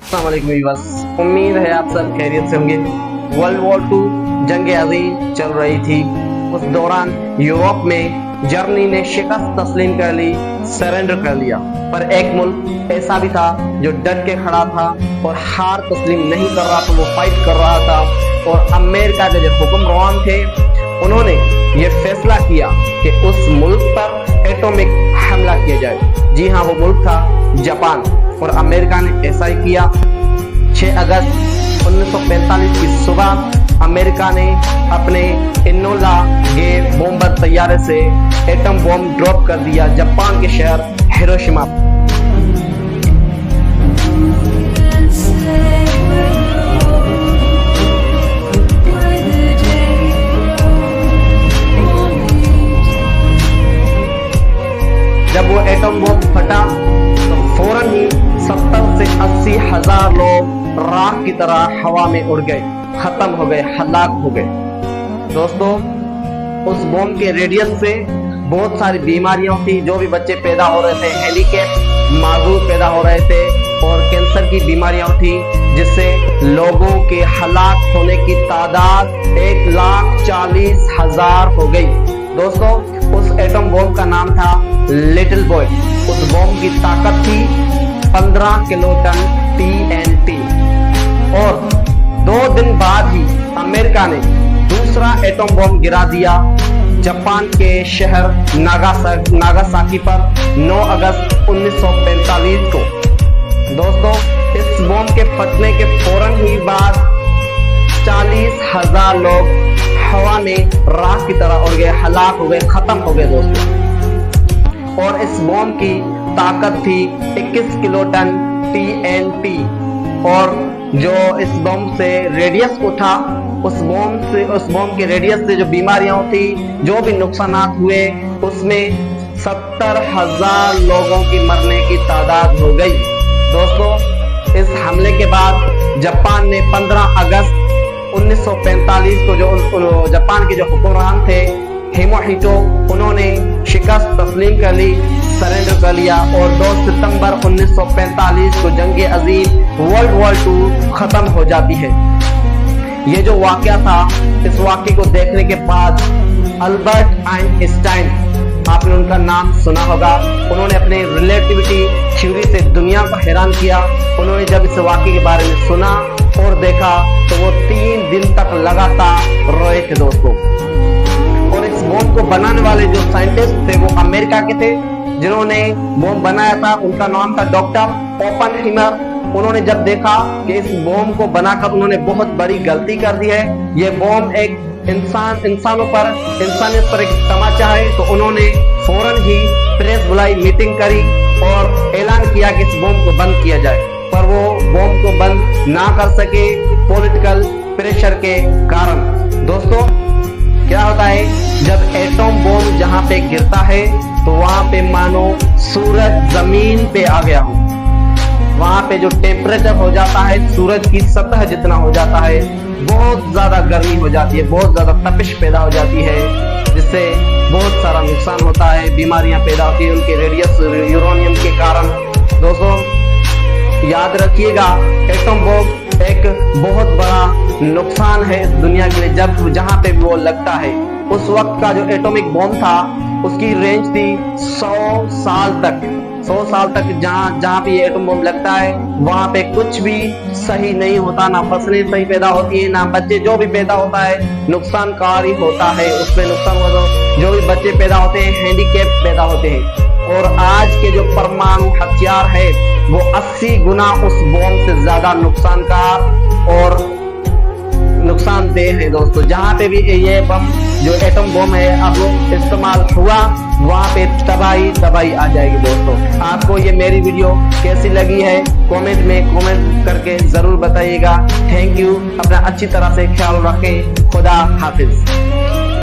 अस्सलामुअलैकुम व्यूअर्स, उम्मीद है आप सब खैरियत से होंगे। वर्ल्ड वॉर 2 जंग अज़ीम चल रही थी। उस दौरान यूरोप में जर्मनी ने शिकस्त तस्लीम कर ली, सरेंडर कर लिया। पर एक मुल्क ऐसा भी था जो डट के खड़ा था और हार तस्लीम नहीं कर रहा था, वो फाइट कर रहा था। और अमेरिका के जो हुक्मरान थे उन्होंने ये फैसला किया कि उस मुल्क पर एटॉमिक हमला किया जाए। जी हाँ, वो मुल्क था जापान। और अमेरिका ने ऐसा ही किया। 6 अगस्त 1945 की सुबह अमेरिका ने अपने इनोला गे बॉम्बर तैयारे से एटम बॉम्ब ड्रॉप कर दिया जापान के शहर हिरोशिमा। जब वो एटम बॉम्ब फटा तो फौरन ही 70 से 80 हजार लोग राख की तरह हवा में उड़ गए, खत्म हो गए, हलाक हो गए। दोस्तों, उस बॉम्ब के रेडियस से बहुत सारी बीमारियां थी। जो भी बच्चे पैदा हो रहे थे, हैंडीकैप माजूर पैदा हो रहे थे और कैंसर की बीमारियां थी, जिससे लोगों के हलाक होने की तादाद 1,40,000 हो गई। दोस्तों, उस एटम बॉम्ब का नाम था लिटिल बॉय। उस बॉम्ब की ताकत थी 15 किलोटन TNT। और 2 दिन बाद ही अमेरिका ने दूसरा एटम बॉम्ब गिरा दिया जापान के शहर नागासाकी पर 9 अगस्त 1945 को। दोस्तों, इस बॉम्ब के फटने के फौरन ही बाद 40,000 लोग हवा में राख की तरह उड़ गए, हलाक हो गए, खत्म हो गए। दोस्तों, और इस बॉम्ब की ताकत थी 21 किलोटन TNT। और जो इस बॉम्ब से रेडियस उठा, उस बॉम्ब के रेडियस से जो बीमारियां थी, जो भी नुकसानात हुए, उसमें 70,000 लोगों की मरने की तादाद हो गई। दोस्तों, इस हमले के बाद जापान ने 15 अगस्त 1945 को जो जापान के जो हुक्मरान थे हिरोहितो, उन्होंने शिकस्त तस्लीम कर ली, सरेंडर कर लिया। और 2 सितंबर 1945 को जंग अज़ीम वर्ल्ड वॉर 2 खत्म हो जाती है। ये जो वाकया था, इस वाकये को देखने के बाद अल्बर्ट आइंस्टाइन, आपने उनका नाम सुना होगा, उन्होंने अपने रिलेटिविटी थ्योरी से दुनिया को हैरान किया। उन्होंने जब इस वाकये के बारे में सुना और देखा तो वो 3 दिन तक लगातार रोए थे। दोस्तों, और इस बॉम्ब को बनाने वाले जो साइंटिस्ट थे वो अमेरिका के थे, जिन्होंने बॉम्ब बनाया था। उनका नाम था डॉक्टर ओपनहाइमर। उन्होंने जब देखा कि इस बॉम्ब को बनाकर उन्होंने बहुत बड़ी गलती कर दी है, ये बॉम्ब एक इंसानियत पर एक तमाचा है, तो उन्होंने फौरन ही प्रेस बुलाई, मीटिंग करी और ऐलान किया कि इस बॉम्ब को बंद किया जाए। पर वो बॉम्ब को बंद ना कर सके पॉलिटिकल प्रेशर के कारण। दोस्तों, क्या होता है जब एटम बॉम्ब जहां पे गिरता है तो वहां पे मानो सूरज जमीन पे आ गया हो। वहां पे जो टेम्परेचर हो जाता है सूरज की सतह जितना हो जाता है, बहुत ज्यादा गर्मी हो जाती है, बहुत ज्यादा तपिश पैदा हो जाती है, जिससे बहुत सारा नुकसान होता है, बीमारियां पैदा होती है उनके रेडियस यूरेनियम के कारण। दोस्तों, याद रखिएगा, एटम बॉम्ब एक बहुत बड़ा नुकसान है दुनिया के लिए। जब जहां पे वो लगता है, उस वक्त का जो एटॉमिक बॉम्ब था उसकी रेंज थी 100 साल तक। जहां पे ये एटम बॉम्ब लगता है वहां पे कुछ भी सही नहीं होता, ना फसलें सही पैदा होती है, ना बच्चे, जो भी पैदा होता है नुकसानकारी होता है, उसमें नुकसान होता है। जो भी बच्चे पैदा होते हैं हैंडीकैप पैदा होते हैं। और आज के जो परमाणु हथियार है वो 80 गुना उस बॉम्ब से ज्यादा नुकसानकार और नुकसानदेह है। दोस्तों, जहां पे भी ये बम जो एटम बम है अब इस्तेमाल हुआ, वहां पे तबाही आ जाएगी। दोस्तों, आपको ये मेरी वीडियो कैसी लगी है कमेंट करके जरूर बताइएगा। Thank you. अपना अच्छी तरह से ख्याल रखें। खुदा हाफिज।